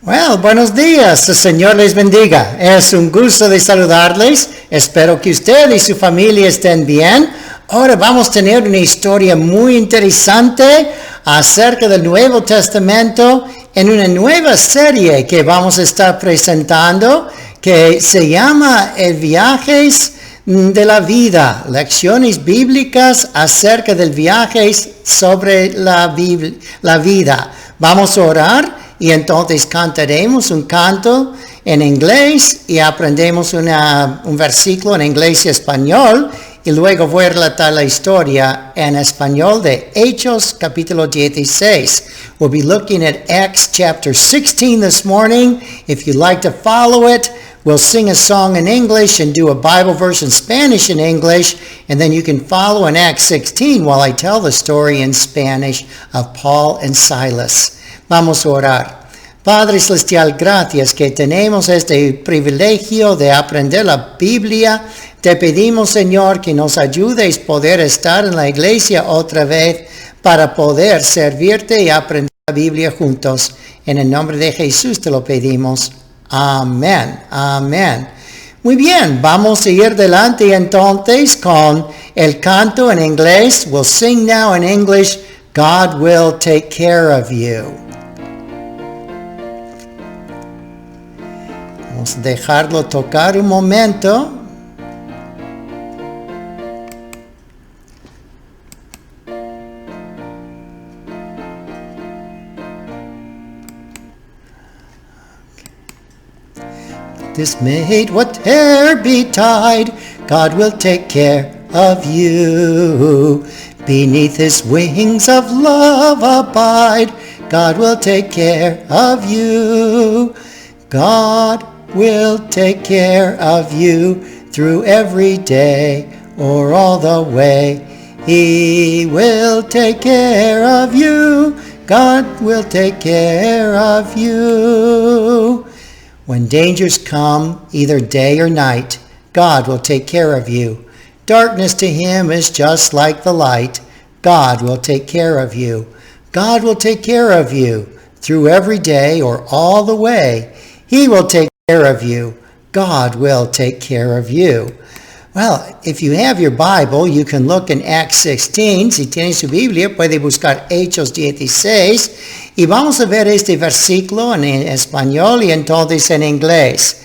Well, buenos días, el Señor les bendiga. Es un gusto de saludarles. Espero que usted y su familia estén bien. Ahora vamos a tener una historia muy interesante acerca del Nuevo Testamento en una nueva serie que vamos a estar presentando que se llama Viajes de la Vida, lecciones bíblicas acerca del viajes sobre la vida. Vamos a orar. Y entonces cantaremos un canto en inglés y aprendemos un versículo en inglés y español. Y luego voy a relatar la historia en español de Hechos capítulo 16. We'll be looking at Acts chapter 16 this morning. If you'd like to follow it, we'll sing a song in English and do a Bible verse in Spanish and English. And then you can follow in Acts 16 while I tell the story in Spanish of Paul and Silas. Vamos a orar. Padre Celestial, gracias que tenemos este privilegio de aprender la Biblia. Te pedimos, Señor, que nos ayudes a poder estar en la iglesia otra vez para poder servirte y aprender la Biblia juntos. En el nombre de Jesús te lo pedimos. Amén. Amén. Muy bien, vamos a ir adelante entonces con el canto en inglés. We'll sing now in English. God will take care of you. Vamos a dejarlo tocar un momento. Dismayed, whate'er betide, God will take care of you. Beneath his wings of love abide, God will take care of you. God will take care of you through every day or all the way. He will take care of you. God will take care of you. When dangers come, either day or night, God will take care of you. Darkness to him is just like the light. God will take care of you. God will take care of you through every day or all the way. He will take care of you. God will take care of you. Well, if you have your Bible, you can look in Acts 16. Si tiene su Biblia, puede buscar Hechos 16. Y vamos a ver este versículo en español y entonces en inglés.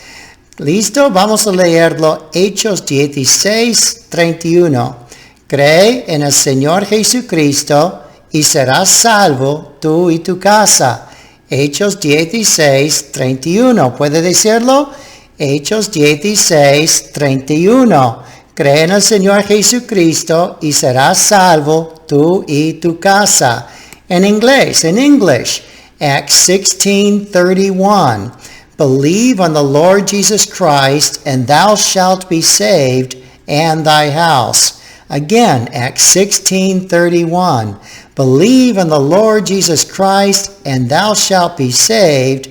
¿Listo? Vamos a leerlo. Hechos 16, 31. Cree en el Señor Jesucristo y serás salvo tú y tu casa. Hechos 16, 31. ¿Puede decirlo? Hechos 16, 31. Cree en el Señor Jesucristo y serás salvo tú y tu casa. En inglés, in English, Acts 16, 31. Believe on the Lord Jesus Christ and thou shalt be saved and thy house. Again, Acts 16, 31. Believe in the Lord Jesus Christ, and thou shalt be saved,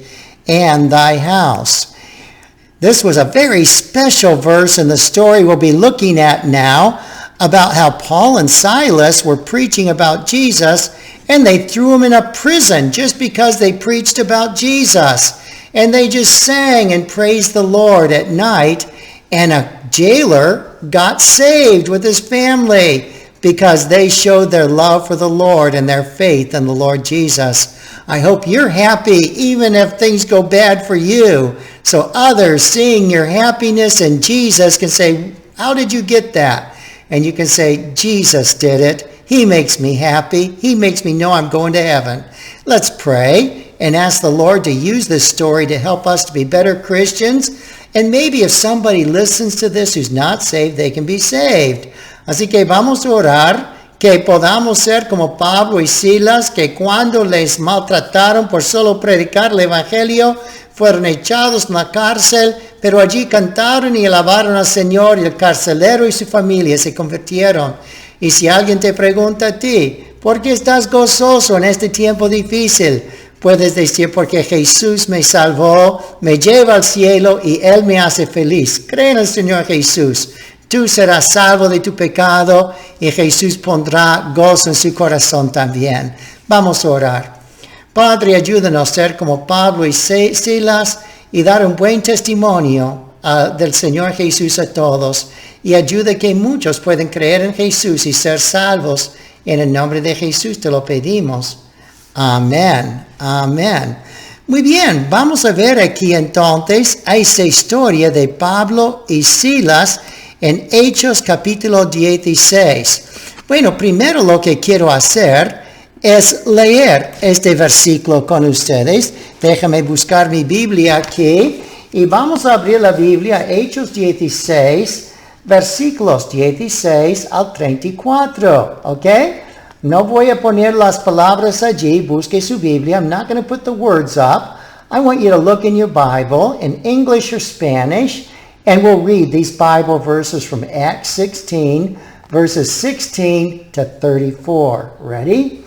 and thy house. This was a very special verse in the story we'll be looking at now about how Paul and Silas were preaching about Jesus, and they threw them in a prison just because they preached about Jesus. And they just sang and praised the Lord at night, and a jailer got saved with his family because they showed their love for the Lord and their faith in the Lord Jesus. I hope you're happy even if things go bad for you. So others seeing your happiness in Jesus can say, how did you get that? And you can say, Jesus did it. He makes me happy. He makes me know I'm going to heaven. Let's pray and ask the Lord to use this story to help us to be better Christians. And maybe if somebody listens to this who's not saved, they can be saved. Así que vamos a orar que podamos ser como Pablo y Silas, que cuando les maltrataron por solo predicar el Evangelio, fueron echados en la cárcel, pero allí cantaron y alabaron al Señor, y el carcelero y su familia se convirtieron. Y si alguien te pregunta a ti, ¿por qué estás gozoso en este tiempo difícil? Puedes decir, porque Jesús me salvó, me lleva al cielo y Él me hace feliz. Cree en el Señor Jesús. Tú serás salvo de tu pecado y Jesús pondrá gozo en su corazón también. Vamos a orar. Padre, ayúdanos a ser como Pablo y Silas y dar un buen testimonio del Señor Jesús a todos. Y ayuda que muchos puedan creer en Jesús y ser salvos. En el nombre de Jesús te lo pedimos. Amén. Amén. Muy bien, vamos a ver aquí entonces esa historia de Pablo y Silas en Hechos capítulo 16. Bueno, primero lo que quiero hacer es leer este versículo con ustedes. Déjame buscar mi Biblia aquí y vamos a abrir la Biblia, Hechos 16, versículos 16 al 34, ¿ok? No voy a poner las palabras allí. Busque su Biblia. I'm not going to put the words up. I want you to look in your Bible in English or Spanish, and we'll read these Bible verses from Acts 16, verses 16 to 34. Ready?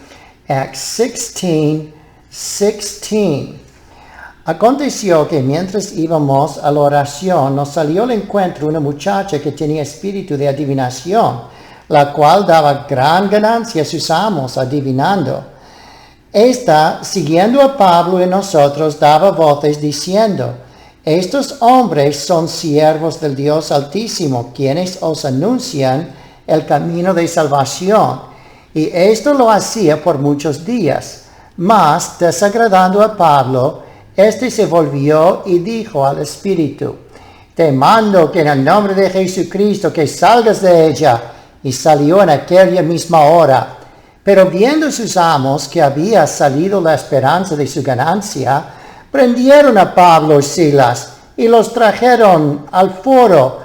Acts 16, 16. Aconteció que mientras íbamos a la oración, nos salió al encuentro una muchacha que tenía espíritu de adivinación, la cual daba gran ganancia a sus amos adivinando. Esta, siguiendo a Pablo y nosotros, daba voces diciendo: estos hombres son siervos del Dios Altísimo, quienes os anuncian el camino de salvación. Y esto lo hacía por muchos días. Mas, desagradando a Pablo, este se volvió y dijo al espíritu: te mando que en el nombre de Jesucristo que salgas de ella. Y salió en aquella misma hora. Pero viendo sus amos que había salido la esperanza de su ganancia, prendieron a Pablo y Silas y los trajeron al foro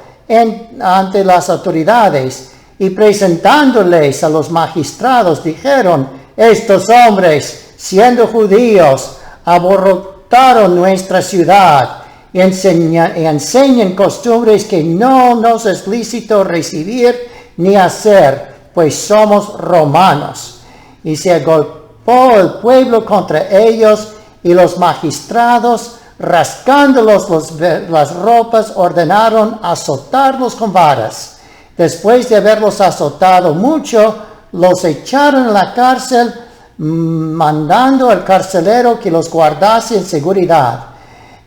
ante las autoridades, y presentándoles a los magistrados dijeron: estos hombres, siendo judíos, abortaron nuestra ciudad y enseñan costumbres que no nos es lícito recibir ni hacer, pues somos romanos. Y se agolpó el pueblo contra ellos, y los magistrados, rascándolos las ropas, ordenaron azotarlos con varas. Después de haberlos azotado mucho, los echaron en la cárcel, mandando al carcelero que los guardase en seguridad,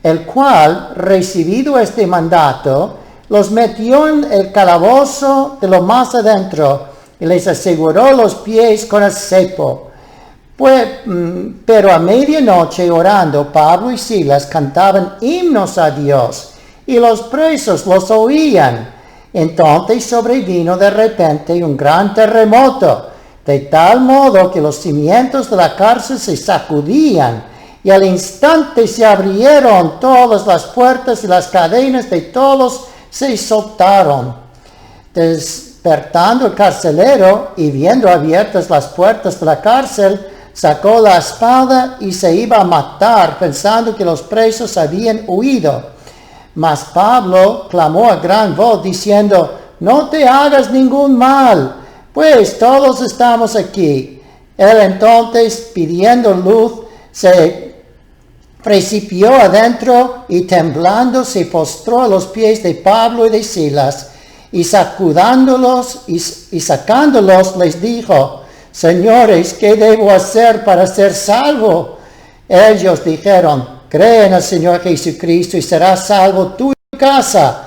el cual, recibido este mandato, los metió en el calabozo de lo más adentro y les aseguró los pies con el cepo. Pero a medianoche, orando, Pablo y Silas cantaban himnos a Dios, y los presos los oían. Entonces sobrevino de repente un gran terremoto, de tal modo que los cimientos de la cárcel se sacudían, y al instante se abrieron todas las puertas y las cadenas de todos se soltaron. Despertando el carcelero y viendo abiertas las puertas de la cárcel, sacó la espada y se iba a matar, pensando que los presos habían huido. Mas Pablo clamó a gran voz diciendo: no te hagas ningún mal, pues todos estamos aquí. Él entonces, pidiendo luz, se precipitó adentro y temblando se postró a los pies de Pablo y de Silas, y sacudándolos y sacándolos les dijo: señores, ¿qué debo hacer para ser salvo? Ellos dijeron: cree en el Señor Jesucristo y serás salvo tú y tu casa.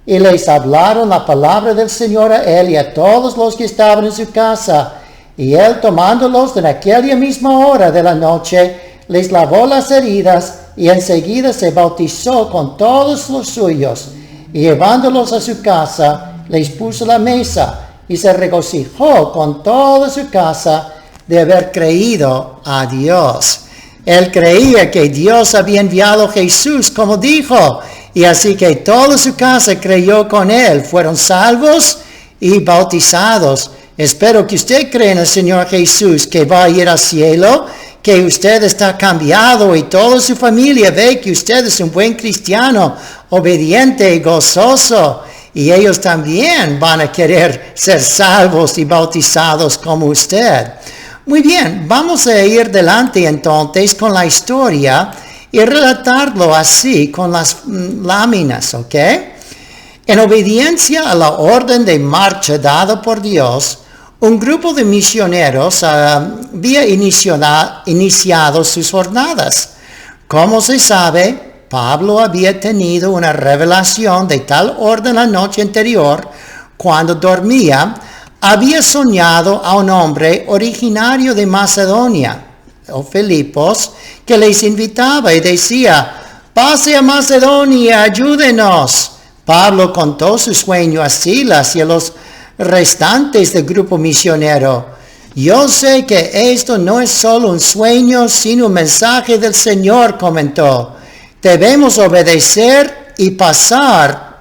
Y les hablaron la palabra del Señor a él y a todos los que estaban en su casa. Y él, tomándolos en aquella misma hora de la noche, les lavó las heridas, y enseguida se bautizó con todos los suyos, y llevándolos a su casa, les puso la mesa, y se regocijó con toda su casa de haber creído a Dios. Él creía que Dios había enviado a Jesús, como dijo, y así que toda su casa creyó con él, fueron salvos y bautizados. Espero que usted cree en el Señor Jesús, que va a ir al cielo, que usted está cambiado y toda su familia ve que usted es un buen cristiano, obediente y gozoso. Y ellos también van a querer ser salvos y bautizados como usted. Muy bien, vamos a ir delante entonces con la historia y relatarlo así con las láminas, ¿ok? En obediencia a la orden de marcha dada por Dios, Un grupo de misioneros había iniciado sus jornadas. Como se sabe, Pablo había tenido una revelación de tal orden la noche anterior. Cuando dormía, había soñado a un hombre originario de Macedonia, o Filipos, que les invitaba y decía: «Pase a Macedonia, ayúdenos». Pablo contó su sueño a Silas y a los restantes del grupo misionero. «Yo sé que esto no es solo un sueño, sino un mensaje del Señor», comentó. «Debemos obedecer y pasar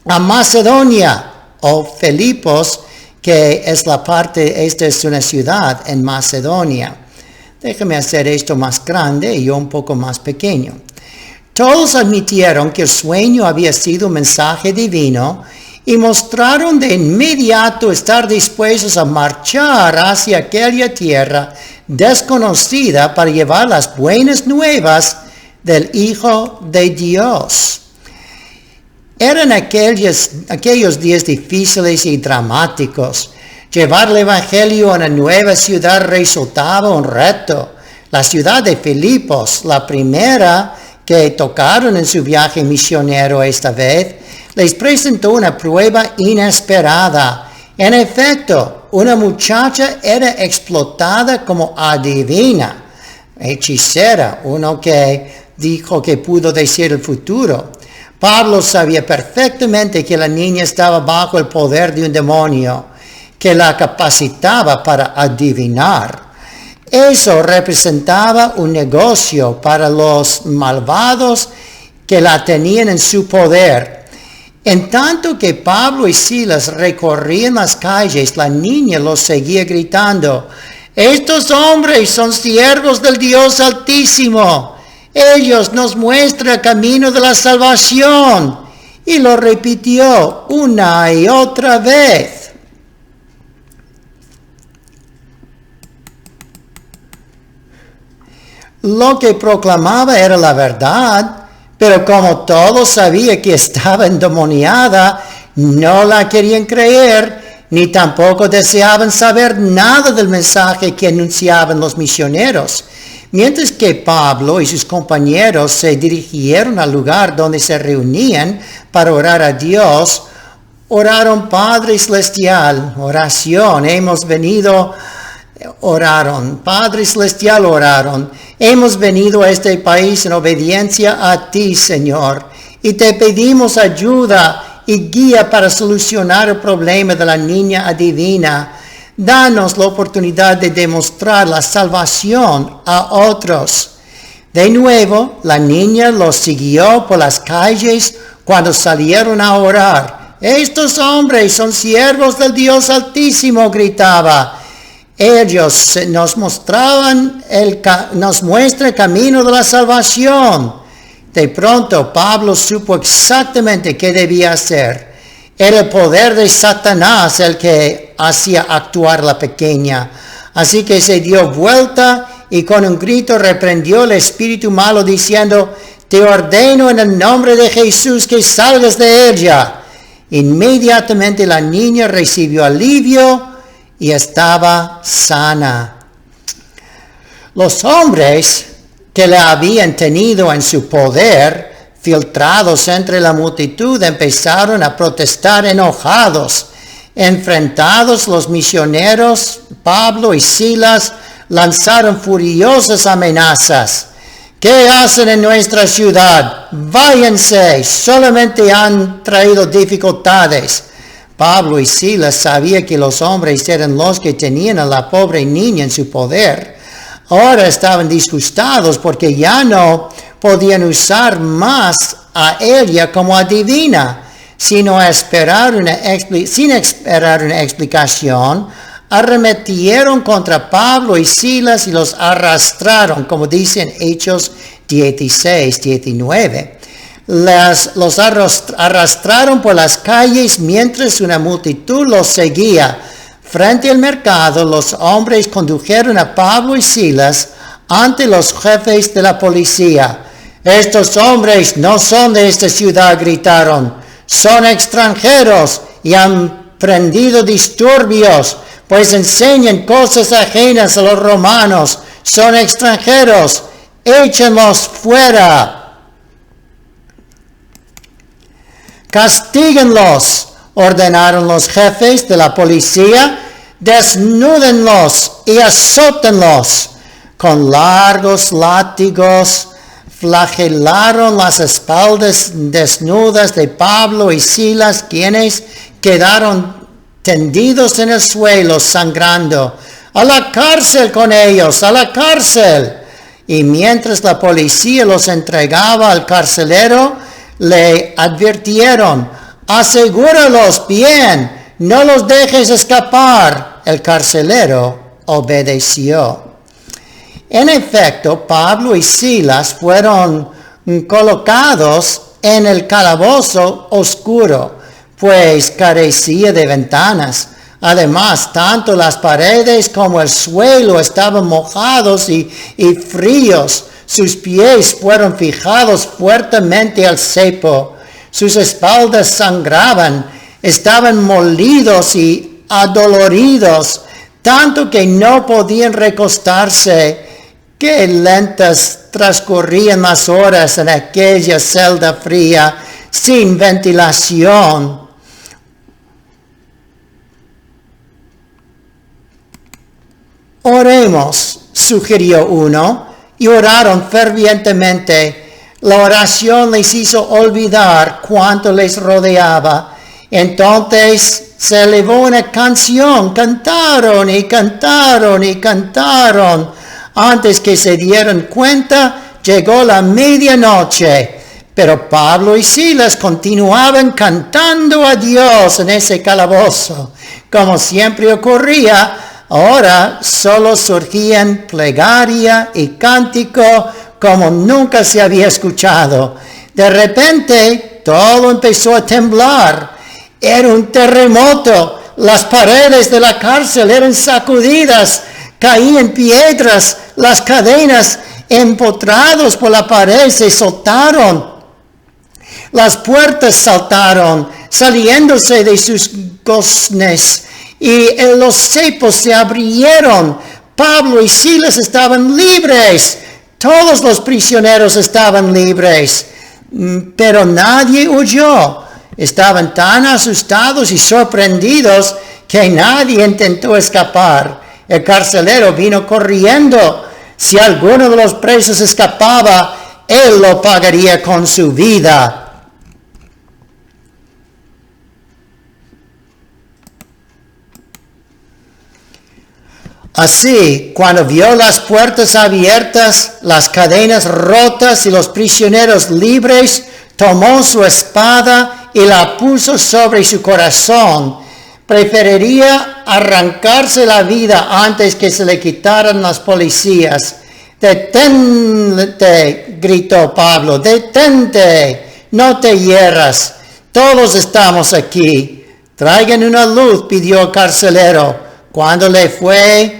a Macedonia», o Filipos, que es esta es una ciudad en Macedonia. Déjame hacer esto más grande y yo un poco más pequeño. Todos admitieron que el sueño había sido un mensaje divino y mostraron de inmediato estar dispuestos a marchar hacia aquella tierra desconocida para llevar las buenas nuevas del Hijo de Dios. Eran aquellos días difíciles y dramáticos. Llevar el Evangelio a una nueva ciudad resultaba un reto. La ciudad de Filipos, la primera que tocaron en su viaje misionero esta vez, les presentó una prueba inesperada. En efecto, una muchacha era explotada como adivina, hechicera, uno que dijo que pudo decir el futuro. Pablo sabía perfectamente que la niña estaba bajo el poder de un demonio que la capacitaba para adivinar. Eso representaba un negocio para los malvados que la tenían en su poder. En tanto que Pablo y Silas recorrían las calles, la niña los seguía gritando: «Estos hombres son siervos del Dios Altísimo. Ellos nos muestran el camino de la salvación». Y lo repitió una y otra vez. Lo que proclamaba era la verdad, pero como todos sabían que estaba endemoniada, no la querían creer, ni tampoco deseaban saber nada del mensaje que anunciaban los misioneros. Mientras que Pablo y sus compañeros se dirigieron al lugar donde se reunían para orar a Dios, oraron: «Padre Celestial», oración, «Padre Celestial», oraron: «Hemos venido a este país en obediencia a ti, Señor, y te pedimos ayuda y guía para solucionar el problema de la niña adivina. Danos la oportunidad de demostrar la salvación a otros». De nuevo, la niña los siguió por las calles cuando salieron a orar. «Estos hombres son siervos del Dios Altísimo», gritaba. «Ellos nos muestran el camino de la salvación». De pronto Pablo supo exactamente qué debía hacer. Era el poder de Satanás el que hacía actuar a la pequeña. Así que se dio vuelta y con un grito reprendió el espíritu malo diciendo: «Te ordeno en el nombre de Jesús que salgas de ella». Inmediatamente la niña recibió alivio y estaba sana. Los hombres que la habían tenido en su poder, filtrados entre la multitud, empezaron a protestar enojados. Enfrentados, los misioneros, Pablo y Silas, lanzaron furiosas amenazas. «¿Qué hacen en nuestra ciudad? Váyanse, solamente han traído dificultades». Pablo y Silas sabían que los hombres eran los que tenían a la pobre niña en su poder. Ahora estaban disgustados porque ya no podían usar más a ella como adivina, sin esperar una explicación. Arremetieron contra Pablo y Silas y los arrastraron, como dicen Hechos 16-19. Los arrastraron por las calles mientras una multitud los seguía. Frente al mercado, los hombres condujeron a Pablo y Silas ante los jefes de la policía. «Estos hombres no son de esta ciudad», gritaron. «Son extranjeros y han prendido disturbios. pues enseñan cosas ajenas a los romanos, son extranjeros, échenlos fuera. Castíguenlos, ordenaron los jefes de la policía, desnúdenlos y azótenlos. Con largos látigos flagelaron las espaldas desnudas de Pablo y Silas, quienes quedaron tendidos en el suelo sangrando. ¡A la cárcel con ellos! ¡A la cárcel! Y mientras la policía los entregaba al carcelero, le advirtieron: asegúralos bien, no los dejes escapar. El carcelero obedeció. En efecto, Pablo y Silas fueron colocados en el calabozo oscuro, pues carecía de ventanas. Además, tanto las paredes como el suelo estaban mojados y fríos. Sus pies fueron fijados fuertemente al cepo. Sus espaldas sangraban, estaban molidos y adoloridos, tanto que no podían recostarse. Qué lentas transcurrían las horas en aquella celda fría, sin ventilación. Oremos, sugirió uno, y oraron fervientemente. La oración les hizo olvidar cuánto les rodeaba. Entonces se elevó una canción, cantaron y cantaron y cantaron. Antes que se dieran cuenta, llegó la medianoche. Pero Pablo y Silas continuaban cantando a Dios en ese calabozo. Como siempre ocurría, ahora solo surgían plegaria y cántico como nunca se había escuchado. De repente, todo empezó a temblar. Era un terremoto. Las paredes de la cárcel eran sacudidas. Caían piedras. Las cadenas empotradas por la pared se soltaron. Las puertas saltaron, saliéndose de sus goznes, y los cepos se abrieron. Pablo y Silas estaban libres. Todos los prisioneros estaban libres, pero nadie huyó. Estaban tan asustados y sorprendidos que nadie intentó escapar. El carcelero vino corriendo. Si alguno de los presos escapaba, él lo pagaría con su vida. Así, cuando vio las puertas abiertas, las cadenas rotas y los prisioneros libres, tomó su espada y la puso sobre su corazón. Preferiría arrancarse la vida antes que se le quitaran las policías. «Detente», gritó Pablo, «detente, no te hieras, todos estamos aquí». «Traigan una luz», pidió el carcelero. Cuando le fue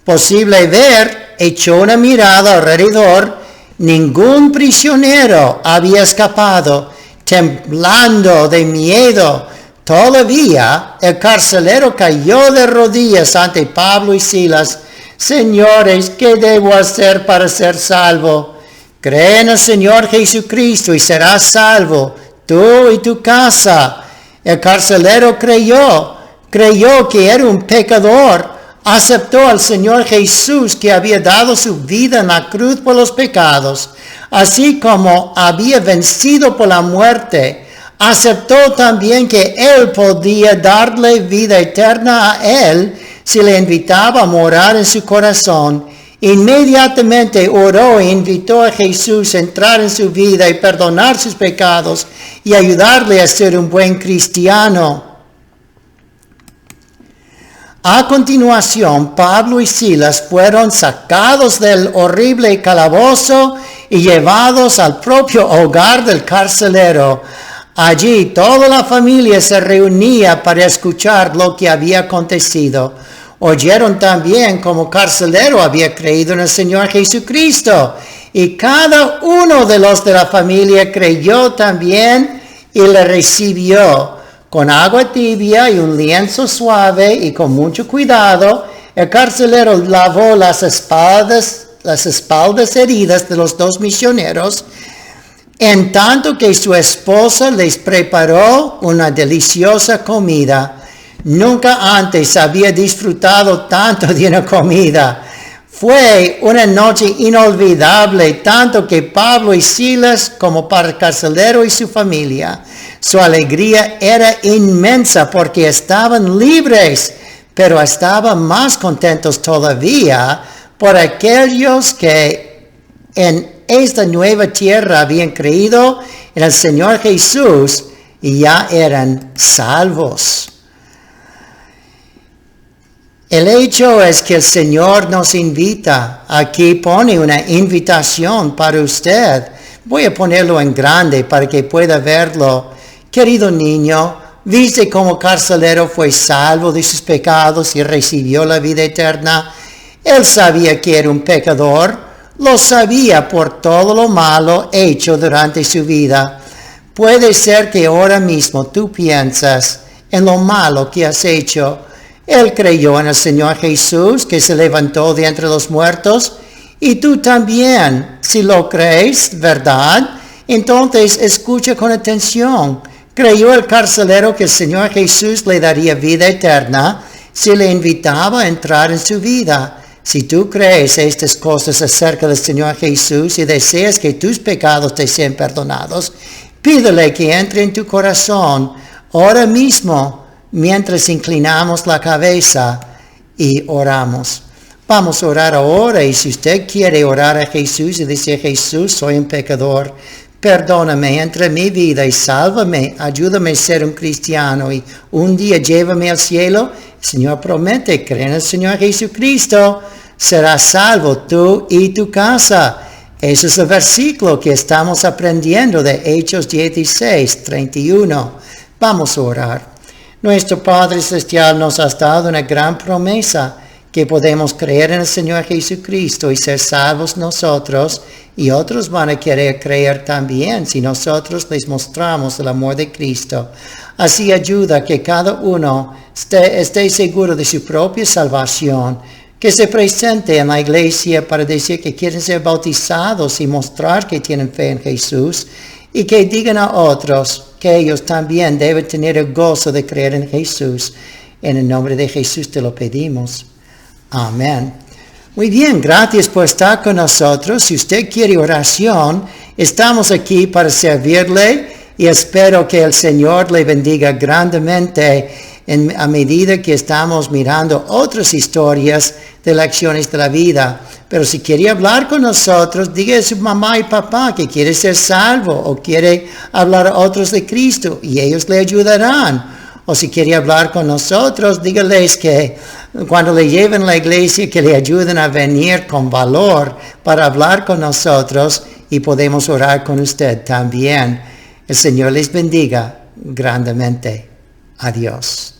posible ver, echó una mirada alrededor. Ningún prisionero había escapado. Temblando de miedo todavía, el carcelero cayó de rodillas ante Pablo y Silas. «Señores, ¿qué debo hacer para ser salvo?» «Cree en el Señor Jesucristo y serás salvo, tú y tu casa». El carcelero creyó que era un pecador. Aceptó al Señor Jesús, que había dado su vida en la cruz por los pecados, así como había vencido por la muerte. Aceptó también que Él podía darle vida eterna a él si le invitaba a morar en su corazón. Inmediatamente oró e invitó a Jesús a entrar en su vida y perdonar sus pecados y ayudarle a ser un buen cristiano. A continuación, Pablo y Silas fueron sacados del horrible calabozo y llevados al propio hogar del carcelero. Allí toda la familia se reunía para escuchar lo que había acontecido. Oyeron también cómo el carcelero había creído en el Señor Jesucristo, y cada uno de los de la familia creyó también y le recibió. Con agua tibia y un lienzo suave y con mucho cuidado, el carcelero lavó las espaldas heridas de los dos misioneros, en tanto que su esposa les preparó una deliciosa comida. Nunca antes había disfrutado tanto de una comida. Fue una noche inolvidable, tanto que Pablo y Silas como para el carcelero y su familia. Su alegría era inmensa porque estaban libres, pero estaban más contentos todavía por aquellos que en esta nueva tierra habían creído en el Señor Jesús y ya eran salvos. El hecho es que el Señor nos invita. Aquí pone una invitación para usted. Voy a ponerlo en grande para que pueda verlo. Querido niño, ¿viste cómo carcelero fue salvo de sus pecados y recibió la vida eterna? Él sabía que era un pecador. Lo sabía por todo lo malo hecho durante su vida. Puede ser que ahora mismo tú piensas en lo malo que has hecho. Él creyó en el Señor Jesús, que se levantó de entre los muertos, y tú también, si lo crees, ¿verdad? Entonces escucha con atención. Creyó el carcelero que el Señor Jesús le daría vida eterna si le invitaba a entrar en su vida. Si tú crees estas cosas acerca del Señor Jesús y deseas que tus pecados te sean perdonados, pídele que entre en tu corazón ahora mismo, mientras inclinamos la cabeza y oramos. Vamos a orar ahora, y si usted quiere orar a Jesús y decir: Jesús, soy un pecador, perdóname, entra en mi vida y sálvame, ayúdame a ser un cristiano y un día llévame al cielo. El Señor promete: cree en el Señor Jesucristo, serás salvo tú y tu casa. Ese es el versículo que estamos aprendiendo de Hechos 16, 31. Vamos a orar. Nuestro Padre Celestial, nos has dado una gran promesa, que podemos creer en el Señor Jesucristo y ser salvos nosotros, y otros van a querer creer también si nosotros les mostramos el amor de Cristo. Así ayuda que cada uno esté seguro de su propia salvación, que se presente en la iglesia para decir que quieren ser bautizados y mostrar que tienen fe en Jesús, y que digan a otros que ellos también deben tener el gozo de creer en Jesús. En el nombre de Jesús te lo pedimos. Amén. Muy bien, gracias por estar con nosotros. Si usted quiere oración, estamos aquí para servirle, y espero que el Señor le bendiga grandemente a medida que estamos mirando otras historias de lecciones de la vida. Pero si quiere hablar con nosotros, diga a su mamá y papá que quiere ser salvo o quiere hablar a otros de Cristo, y ellos le ayudarán. O si quiere hablar con nosotros, dígales que cuando le lleven a la iglesia, que le ayuden a venir con valor para hablar con nosotros, y podemos orar con usted también. El Señor les bendiga grandemente. Adiós.